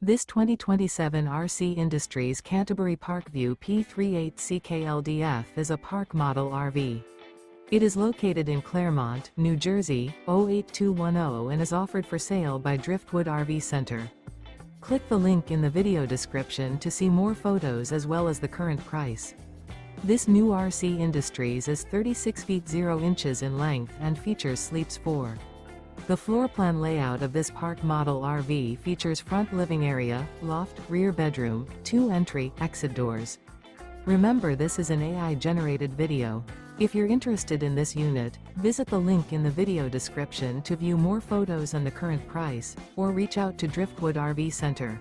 This 2027 RC Industries Canterbury Parkview P38CKLDF is a park model RV. It is located in Clermont, New Jersey, 08210 and is offered for sale by Driftwood RV Center. Click the link in the video description to see more photos as well as the current price. This new RC Industries is 36 feet 0 inches in length and features sleeps 4. The floor plan layout of this park model RV features front living area, loft, rear bedroom, 2 entry/exit doors. Remember, this is an AI-generated video. If you're interested in this unit, visit the link in the video description to view more photos and the current price, or reach out to Driftwood RV Center.